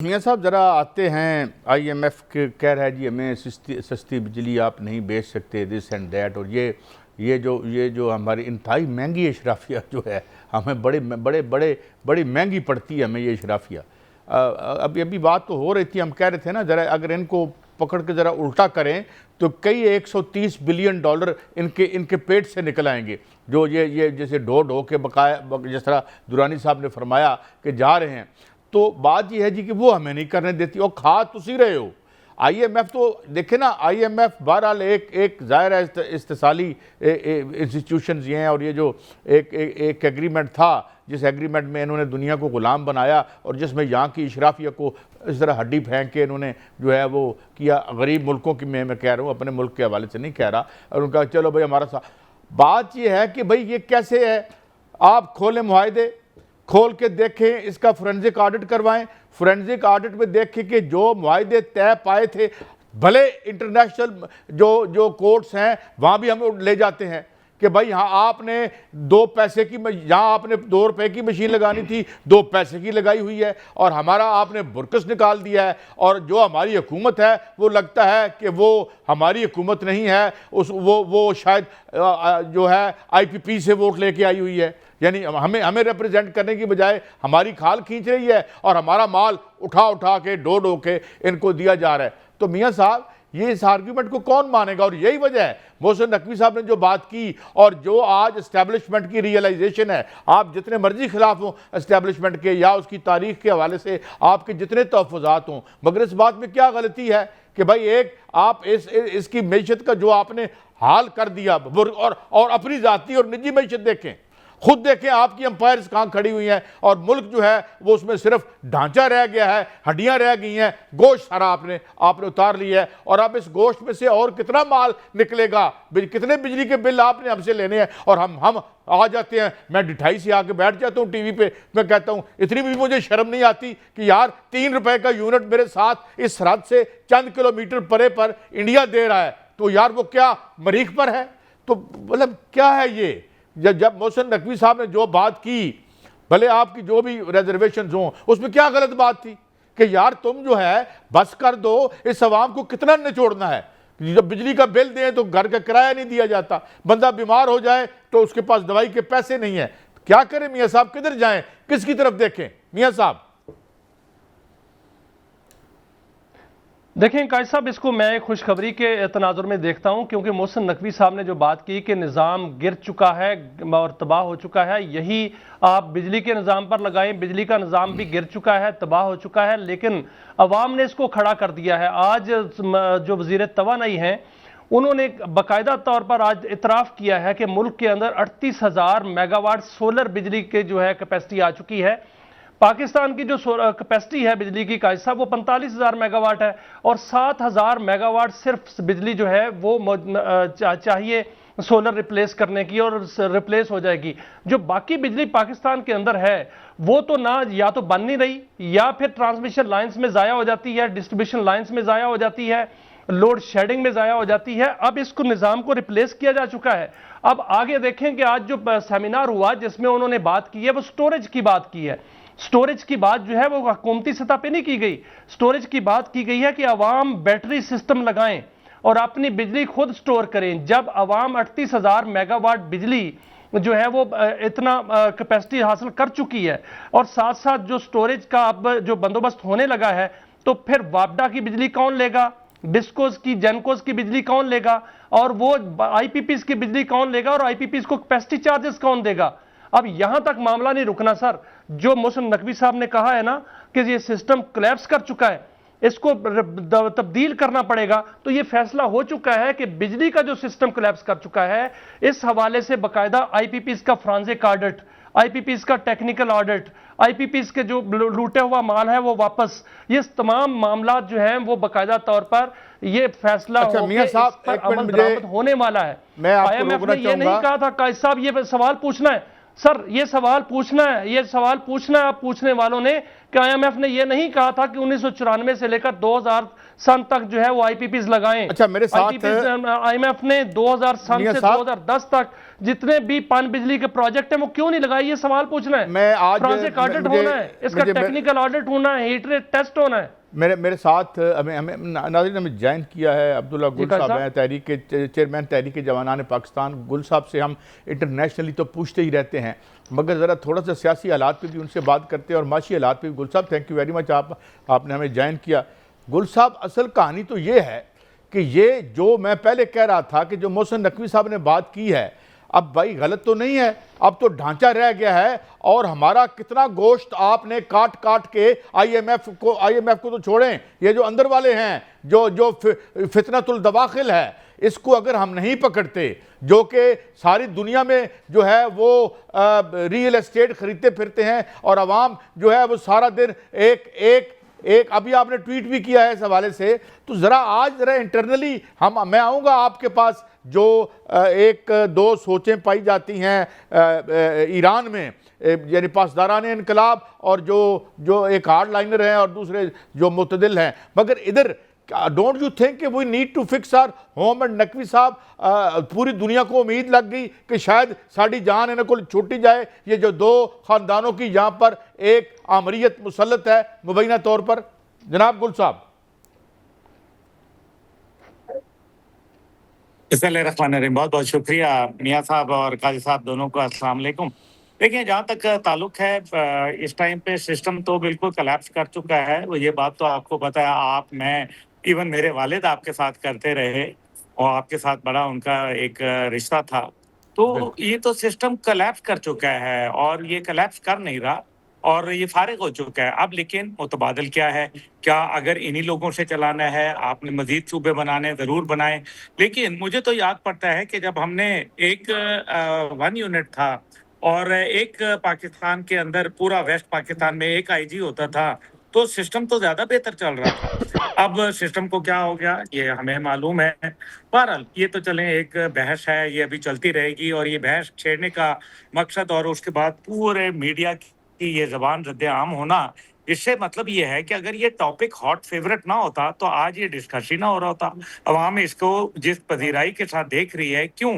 میاں صاحب ذرا آتے ہیں، آئی ایم ایف کہہ رہا ہے جی ہمیں سستی بجلی آپ نہیں بیچ سکتے دس اینڈ دیٹ، اور یہ جو ہماری انتہائی مہنگی اشرافیہ جو ہے ہمیں بڑی مہنگی پڑتی ہے ہمیں یہ اشرافیہ۔ ابھی بات تو ہو رہی تھی، ہم کہہ رہے تھے نا ذرا اگر ان کو پکڑ کے ذرا الٹا کریں تو کئی 130 بلین ڈالر ان کے پیٹ سے نکل آئیں گے، جو یہ جیسے ڈھو کے بقایا جس طرح درانی صاحب نے فرمایا کہ جا رہے ہیں۔ تو بات یہ ہے جی کہ وہ ہمیں نہیں کرنے دیتی، اور کھا تسی رہے ہو۔ آئی ایم ایف تو دیکھیں نا، آئی ایم ایف بہرحال ایک ظاہر ہے استثالی انسٹیٹیوشنز یہ ہیں، اور یہ جو ایک ایگریمنٹ تھا جس ایگریمنٹ میں انہوں نے دنیا کو غلام بنایا اور جس میں یہاں کی اشرافیہ کو اس طرح ہڈی پھینک کے انہوں نے جو ہے وہ کیا، غریب ملکوں کی میں کہہ رہا ہوں، اپنے ملک کے حوالے سے نہیں کہہ رہا، اور ان کا چلو بھائی ہمارا ساتھ۔ بات یہ ہے کہ بھائی یہ کیسے ہے، آپ کھولیں معاہدے، کھول کے دیکھیں، اس کا فورنزک آڈٹ کروائیں، فورنزک آڈٹ میں دیکھیں کہ جو معاہدے طے پائے تھے، بھلے انٹرنیشنل جو کورٹس ہیں وہاں بھی ہم لے جاتے ہیں کہ بھائی ہاں آپ نے 2 پیسے کی، یہاں آپ نے 2 روپے کی مشین لگانی تھی 2 پیسے کی لگائی ہوئی ہے، اور ہمارا آپ نے برکس نکال دیا ہے، اور جو ہماری حکومت ہے وہ لگتا ہے کہ وہ ہماری حکومت نہیں ہے، وہ شاید جو ہے آئی پی پی سے ووٹ لے کے آئی ہوئی ہے، یعنی ہمیں ریپریزنٹ کرنے کی بجائے ہماری کھال کھینچ رہی ہے اور ہمارا مال اٹھا کے ڈھو کے ان کو دیا جا رہا ہے۔ تو میاں صاحب یہ اس آرگیومنٹ کو کون مانے گا؟ اور یہی وجہ ہے محسن نقوی صاحب نے جو بات کی، اور جو آج اسٹیبلشمنٹ کی ریئلائزیشن ہے، آپ جتنے مرضی خلاف ہوں اسٹیبلشمنٹ کے یا اس کی تاریخ کے حوالے سے آپ کے جتنے تحفظات ہوں، مگر اس بات میں کیا غلطی ہے کہ بھائی ایک آپ اس کی معیشت کا جو آپ نے حال کر دیا، اور اپنی ذاتی اور نجی معیشت دیکھیں، خود دیکھیں آپ کی امپائرز کہاں کھڑی ہوئی ہیں، اور ملک جو ہے وہ اس میں صرف ڈھانچہ رہ گیا ہے، ہڈیاں رہ گئی ہیں، گوشت سارا آپ نے اتار لیا ہے، اور اب اس گوشت میں سے اور کتنا مال نکلے گا، کتنے بجلی کے بل آپ نے ہم سے لینے ہیں، اور ہم آ جاتے ہیں، میں ڈٹھائی سے آ کے بیٹھ جاتا ہوں ٹی وی پہ، میں کہتا ہوں اتنی بھی مجھے شرم نہیں آتی کہ یار 3 روپے کا یونٹ میرے ساتھ اس سرحد سے چند کلومیٹر پرے پر انڈیا دے رہا ہے، تو یار وہ کیا مریخ پر ہے؟ تو مطلب کیا ہے یہ؟ جب محسن نقوی صاحب نے جو بات کی، بھلے آپ کی جو بھی ریزرویشنز ہوں، اس میں کیا غلط بات تھی کہ یار تم جو ہے بس کر دو، اس عوام کو کتنا نچوڑنا ہے؟ جب بجلی کا بل دیں تو گھر کا کرایہ نہیں دیا جاتا، بندہ بیمار ہو جائے تو اس کے پاس دوائی کے پیسے نہیں ہیں، کیا کریں میاں صاحب؟ کدھر جائیں؟ کس کی طرف دیکھیں میاں صاحب؟ دیکھیں قائد صاحب، اس کو میں ایک خوشخبری کے تناظر میں دیکھتا ہوں، کیونکہ محسن نقوی صاحب نے جو بات کی کہ نظام گر چکا ہے اور تباہ ہو چکا ہے، یہی آپ بجلی کے نظام پر لگائیں، بجلی کا نظام بھی گر چکا ہے، تباہ ہو چکا ہے، لیکن عوام نے اس کو کھڑا کر دیا ہے۔ آج جو وزیر توانائی ہیں انہوں نے باقاعدہ طور پر آج اعتراف کیا ہے کہ ملک کے اندر 38,000 میگا واٹ سولر بجلی کے جو ہے کیپیسٹی آ چکی ہے۔ پاکستان کی جو کیپیسٹی ہے بجلی کی قائد صاحب وہ 45,000 میگا واٹ ہے، اور 7,000 میگا واٹ صرف بجلی جو ہے وہ چاہیے سولر ریپلیس کرنے کی، اور ریپلیس ہو جائے گی۔ جو باقی بجلی پاکستان کے اندر ہے وہ تو نہ یا تو بن نہیں رہی، یا پھر ٹرانسمیشن لائنز میں ضائع ہو جاتی ہے، ڈسٹریبیوشن لائنز میں ضائع ہو جاتی ہے، لوڈ شیڈنگ میں ضائع ہو جاتی ہے۔ اب اس کو نظام کو ریپلیس کیا جا چکا ہے۔ اب آگے دیکھیں کہ آج جو سیمینار ہوا جس میں انہوں نے بات کی ہے وہ سٹوریج کی بات کی ہے۔ سٹوریج کی بات جو ہے وہ حکومتی سطح پہ نہیں کی گئی، سٹوریج کی بات کی گئی ہے کہ عوام بیٹری سسٹم لگائیں اور اپنی بجلی خود سٹور کریں۔ جب عوام 38,000 میگا واٹ بجلی جو ہے وہ اتنا کیپیسٹی حاصل کر چکی ہے، اور ساتھ ساتھ جو سٹوریج کا اب جو بندوبست ہونے لگا ہے، تو پھر وابڈا کی بجلی کون لے گا، ڈسکوز کی جینکوز کی بجلی کون لے گا، اور وہ آئی پی پیز کی بجلی کون لے گا، اور آئی پی پیز کو کیپیسٹی چارجز کون دے گا؟ اب یہاں تک معاملہ نہیں رکنا سر۔ جو محسن نقوی صاحب نے کہا ہے نا کہ یہ سسٹم کلیپس کر چکا ہے، اس کو تبدیل کرنا پڑے گا، تو یہ فیصلہ ہو چکا ہے کہ بجلی کا جو سسٹم کلیپس کر چکا ہے، اس حوالے سے باقاعدہ آئی پی پیز کا فرانزک آڈٹ، آئی پی پیز کا ٹیکنیکل آڈٹ، آئی پی پیز کے جو لوٹے ہوا مال ہے وہ واپس، یہ تمام معاملات جو ہیں وہ باقاعدہ طور پر یہ فیصلہ ہو کے اس پر عمل درآمد ہونے والا ہے۔ آئی ایم ایف نے یہ نہیں کہا تھا قائد صاحب یہ سوال پوچھنا ہے، سر یہ سوال پوچھنا ہے، یہ سوال پوچھنا ہے آپ پوچھنے والوں نے، کہ آئی ایم ایف نے یہ نہیں کہا تھا کہ 1994 سے لے کر سن تک جو ہے وہ آئی پی پیز لگائیں. اچھا میرے ساتھ آئی ایم ایف نے 2000 سن سے 2010 تک جتنے بھی پن بجلی کے پروجیکٹ ہیں وہ کیوں نہیں لگائے؟ یہ سوال پوچھنا ہے. میں آج فرانسک آڈٹ ہونا ہے, اس کا ٹیکنیکل آڈٹ ہونا ہے, ہیٹ ریٹ ٹیسٹ ہونا ہے. میرے ساتھ ہمیں ناظرین ہمیں جوائن کیا ہے عبداللہ گل صاحب ہیں, تحریک چیئرمین تحریک جوانان پاکستان. گل صاحب سے ہم انٹرنیشنلی تو پوچھتے ہی رہتے ہیں, مگر ذرا تھوڑا سا سیاسی حالات پہ بھی ان سے بات کرتے ہیں اور معاشی حالات پہ بھی. گل صاحب تھینک یو ویری مچ, آپ نے ہمیں جوائن کیا. گل صاحب اصل کہانی تو یہ ہے کہ یہ جو میں پہلے کہہ رہا تھا کہ جو محسن نقوی صاحب نے بات کی ہے, اب بھائی غلط تو نہیں ہے, اب تو ڈھانچہ رہ گیا ہے. اور ہمارا کتنا گوشت آپ نے کاٹ کے آئی ایم ایف کو تو چھوڑیں, یہ جو اندر والے ہیں جو فتنۃ الدواخل ہے, اس کو اگر ہم نہیں پکڑتے, جو کہ ساری دنیا میں جو ہے وہ ریئل اسٹیٹ خریدتے پھرتے ہیں اور عوام جو ہے وہ سارا دن ایک ابھی آپ نے ٹویٹ بھی کیا ہے اس حوالے سے, تو ذرا انٹرنلی میں آؤں گا آپ کے پاس. جو ایک دو سوچیں پائی جاتی ہیں ایران میں, یعنی پاسداران انقلاب, اور جو ایک ہارڈ لائنر ہیں اور دوسرے جو معتدل ہیں, مگر ادھر ڈونٹ یو تھنک کہ we need to fix our home. And Naqvi صاحب پوری دنیا کو امید لگ گئی کہ شاید ساڑی جان انہیں کو چھوٹی جائے. یہ جو دو خاندانوں کی یہاں پر ایک آمریت مسلط ہے مبینہ طور پر. جناب گل صاحب. بسم اللہ الرحمن الرحیم. بہت بہت شکریہ میاں صاحب اور قاضی صاحب دونوں کو. السلام علیکم. دیکھیں, جہاں تک تعلق ہے اس ٹائم پہ سسٹم تو بالکل کلیپس کر چکا ہے. وہ یہ بات تو آپ کو پتہ ہے, آپ, میں, ایون میرے والد آپ کے ساتھ کرتے رہے اور آپ کے ساتھ بڑا ان کا ایک رشتہ تھا. تو یہ تو سسٹم کلیپس کر چکا ہے اور یہ کلیپس کر نہیں رہا اور یہ فارغ ہو چکا ہے. اب لیکن متبادل کیا ہے, کیا اگر انہی لوگوں سے چلانا ہے, آپ نے مزید صوبے بنانے ضرور بنائیں. لیکن مجھے تو یاد پڑتا ہے کہ جب ہم نے ایک 1 یونٹ تھا اور ایک پاکستان کے اندر پورا ویسٹ پاکستان میں ایک آئی جی ہوتا تھا, تو سسٹم تو زیادہ بہتر چل رہا تھا. اب سسٹم کو کیا ہو گیا یہ ہمیں معلوم ہے. بہرحال یہ تو چلیں ایک بحث ہے, یہ ابھی چلتی رہے گی, اور یہ بحث چھیڑنے کا مقصد اور اس کے بعد پورے میڈیا کی یہ زبان رد عام ہونا, اس سے مطلب یہ ہے کہ اگر یہ ٹاپک ہاٹ فیورٹ نہ ہوتا تو آج یہ ڈسکس ہی نہ ہو رہا ہوتا. عوام اس کو جس پذیرائی کے ساتھ دیکھ رہی ہے, کیوں؟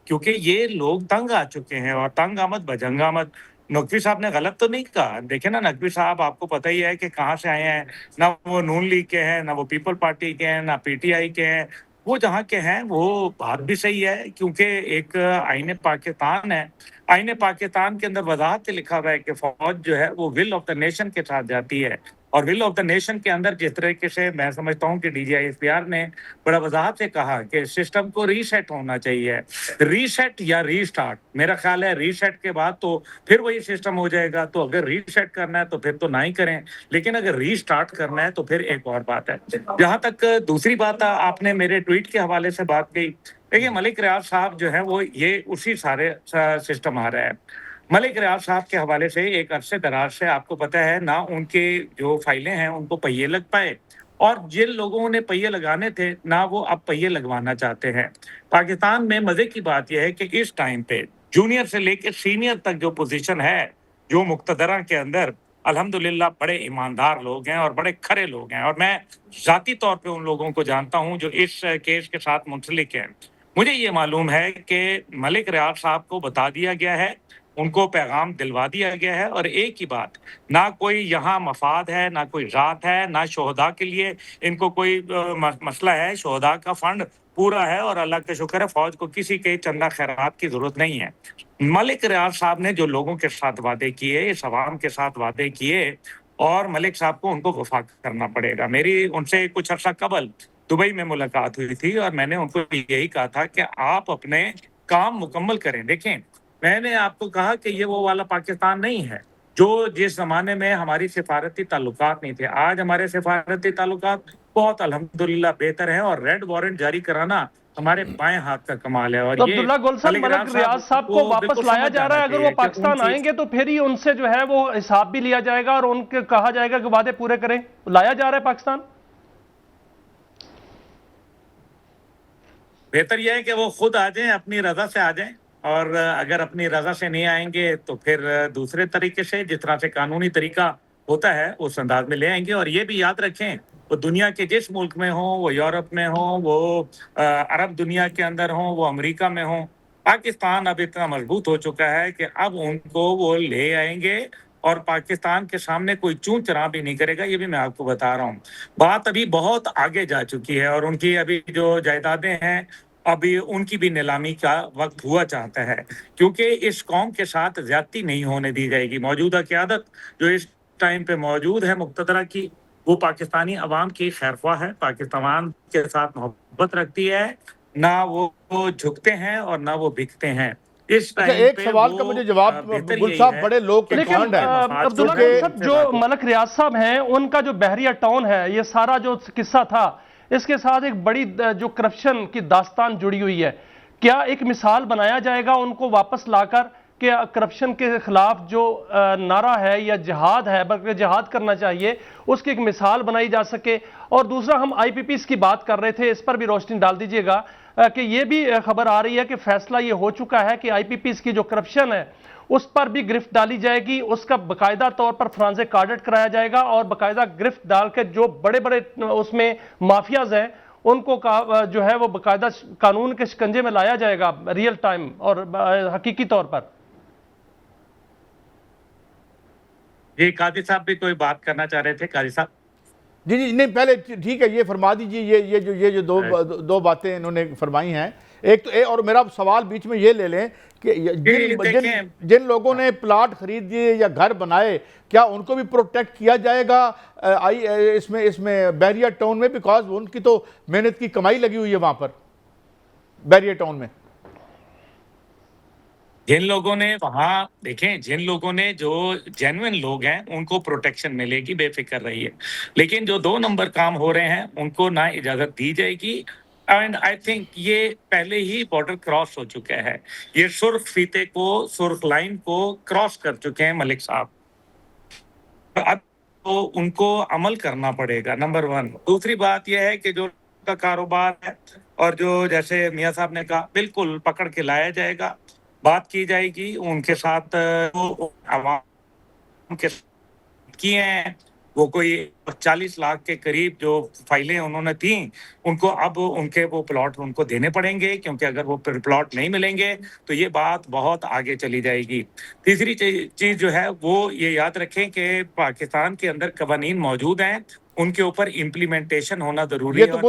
کیونکہ یہ لوگ تنگ آ چکے ہیں, اور تنگ آمد بجنگ آمد. نقوی صاحب نے غلط تو نہیں کہا. دیکھیں نا, نقوی صاحب آپ کو پتہ ہی ہے کہ کہاں سے آئے ہیں. نہ وہ نون لیگ کے ہیں, نہ وہ پیپل پارٹی کے ہیں, نہ پی ٹی آئی کے ہیں. وہ جہاں کے ہیں وہ بات بھی صحیح ہے, کیونکہ ایک آئین پاکستان ہے. آئین پاکستان کے اندر وضاحت سے لکھا ہوا ہے کہ فوج جو ہے وہ ول آف دا نیشن کے ساتھ جاتی ہے, اور ول آف دا نیشن کے اندر جس طریقے سے میں سمجھتا ہوں کہ D G I S P R نے بڑا وضاحت سے کہا کہ سسٹم کو ری سیٹ ہونا چاہیے. ری سیٹ یا ری سٹارٹ, میرا خیال ہے ری سیٹ کے بعد تو پھر وہی سسٹم ہو جائے گا. تو اگر ری سیٹ کرنا ہے تو پھر تو نہ ہی کریں, لیکن اگر ری سٹارٹ کرنا ہے تو پھر ایک اور بات ہے. جہاں تک دوسری بات آپ نے میرے ٹویٹ کے حوالے سے بات کی, دیکھیے ملک ریاض صاحب جو ہے وہ یہ اسی سارے سسٹم آ رہا ہے. ملک ریاض صاحب کے حوالے سے ایک عرصے دراز سے آپ کو پتہ ہے نہ ان کے جو فائلیں ہیں ان کو پہیے لگ پائے, اور جن لوگوں نے پہیے لگانے تھے نہ وہ اب پہیے لگوانا چاہتے ہیں. پاکستان میں مزے کی بات یہ ہے کہ اس ٹائم پہ جونیئر سے لے کے سینئر تک جو پوزیشن ہے جو مقتدرہ کے اندر, الحمدللہ بڑے ایماندار لوگ ہیں اور بڑے کھرے لوگ ہیں, اور میں ذاتی طور پہ ان لوگوں کو جانتا ہوں جو اس کیس کے ساتھ منسلک ہیں. مجھے یہ معلوم ہے کہ ملک ریاض صاحب کو بتا دیا گیا ہے, ان کو پیغام دلوا دیا گیا ہے, اور ایک ہی بات, نہ کوئی یہاں مفاد ہے, نہ کوئی ذات ہے, نہ شہداء کے لیے ان کو کوئی مسئلہ ہے. شہداء کا فنڈ پورا ہے اور اللہ کا شکر ہے فوج کو کسی کے چندہ خیرات کی ضرورت نہیں ہے. ملک ریاض صاحب نے جو لوگوں کے ساتھ وعدے کیے, اس عوام کے ساتھ وعدے کیے, اور ملک صاحب کو ان کو وفا کرنا پڑے گا. میری ان سے کچھ عرصہ قبل دبئی میں ملاقات ہوئی تھی اور میں نے ان کو یہی کہا تھا کہ آپ اپنے کام مکمل کریں. دیکھیں, میں نے آپ کو کہا کہ یہ وہ والا پاکستان نہیں ہے جو جس زمانے میں ہماری سفارتی تعلقات نہیں تھے. آج ہمارے سفارتی تعلقات بہت الحمدللہ بہتر ہیں, اور ریڈ وارنٹ جاری کرانا ہمارے بائیں ہاتھ کا کمال ہے. اور تو عبداللہ گل صاحب, ملک ریاض صاحب کو واپس لایا جا رہا ہے. اگر وہ پاکستان آئیں گے تو پھر ہی ان سے جو ہے وہ حساب بھی لیا جائے گا اور ان کے کہا جائے گا کہ وعدے پورے کریں. لایا جا رہا ہے پاکستان. بہتر یہ ہے کہ وہ خود آ جائیں, اپنی رضا سے آ جائیں, اور اگر اپنی رضا سے نہیں آئیں گے تو پھر دوسرے طریقے سے جس طرح سے قانونی طریقہ ہوتا ہے اس انداز میں لے آئیں گے. اور یہ بھی یاد رکھیں, وہ دنیا کے جس ملک میں ہوں، وہ یورپ میں ہوں، وہ عرب دنیا کے اندر ہوں، وہ امریکہ میں ہوں، پاکستان اب اتنا مضبوط ہو چکا ہے کہ اب ان کو وہ لے آئیں گے اور پاکستان کے سامنے کوئی چون چرا بھی نہیں کرے گا. یہ بھی میں آپ کو بتا رہا ہوں. بات ابھی بہت آگے جا چکی ہے اور ان کی ابھی جو جائیدادیں ہیں ابھی ان کی بھی نیلامی کا وقت ہوا چاہتا ہے، کیونکہ اس قوم کے ساتھ زیادتی نہیں ہونے دی جائے گی. موجودہ قیادت جو اس ٹائم پہ موجود ہے مقتدرہ کی، وہ پاکستانی عوام کی خیرخواہ ہے، پاکستان کے ساتھ محبت رکھتی ہے، نہ وہ جھکتے ہیں اور نہ وہ بکتے ہیں. اس اچھا، ٹائم ایک پہ سوال کا مجھے جواب بہتر گل یہی صاحب، ہے بڑے لوگ کے لیکن کانڈ ہیں عبداللہ کیونکہ صاحب، جو ملک ریاض صاحب ہیں ان کا جو بحریہ ٹاؤن ہے، یہ سارا جو قصہ تھا، اس کے ساتھ ایک بڑی جو کرپشن کی داستان جڑی ہوئی ہے. کیا ایک مثال بنایا جائے گا ان کو واپس لا کر کہ کرپشن کے خلاف جو نعرہ ہے یا جہاد ہے، بلکہ جہاد کرنا چاہیے، اس کی ایک مثال بنائی جا سکے؟ اور دوسرا، ہم آئی پی پیز کی بات کر رہے تھے، اس پر بھی روشنی ڈال دیجئے گا کہ یہ بھی خبر آ رہی ہے کہ فیصلہ یہ ہو چکا ہے کہ آئی پی پیز کی جو کرپشن ہے اس پر بھی گرفت ڈالی جائے گی، اس کا باقاعدہ طور پر فرانزک آڈٹ کرایا جائے گا اور باقاعدہ گرفت ڈال کے جو بڑے بڑے اس میں مافیاز ہیں ان کو جو ہے وہ باقاعدہ قانون کے شکنجے میں لایا جائے گا ریئل ٹائم اور حقیقی طور پر. جی قاضی صاحب بھی کوئی بات کرنا چاہ رہے تھے. قاضی صاحب جی نہیں، پہلے ٹھیک ہے، یہ فرما دیجیے، یہ جو دو باتیں انہوں نے فرمائی ہیں. ایک تو اور میرا سوال بیچ میں یہ لے لیں کہ جن لوگوں نے پلاٹ خرید دیے یا گھر بنائے، کیا ان کو بھی پروٹیکٹ کیا جائے گا اس میں بحریہ ٹاؤن میں؟ بیکاز ان کی تو محنت کی کمائی لگی ہوئی ہے وہاں پر بحریہ ٹاؤن میں. جن لوگوں نے وہاں دیکھیں، جن لوگوں نے جو جینوئن لوگ ہیں ان کو پروٹیکشن ملے گی، بے فکر رہیے. لیکن جو 2 نمبر کام ہو رہے ہیں ان کو نہ اجازت دی جائے گی. اینڈ آئی تھنک یہ پہلے ہی بارڈر کراس ہو چکا ہے. یہ سرخ فیتے کو، سرخ لائن کو کراس کر چکے ہیں ملک صاحب. اب تو ان کو عمل کرنا پڑے گا، نمبر 1. دوسری بات یہ ہے کہ جو کا کاروبار ہے اور جو جیسے میاں صاحب نے کہا، بالکل پکڑ کے لایا جائے گا، بات کی جائے گی ان کے ساتھ. عوام کے کیے ہیں وہ کوئی 40 لاکھ کے قریب جو فائلیں انہوں نے تھیں، ان کو اب ان کے وہ پلاٹ ان کو دینے پڑیں گے، کیونکہ اگر وہ پلاٹ نہیں ملیں گے تو یہ بات بہت آگے چلی جائے گی. تیسری چیز جو ہے وہ یہ یاد رکھیں کہ پاکستان کے اندر قوانین موجود ہیں، ان کے اوپر امپلیمنٹیشن ہونا ضروری یہ ہے. تو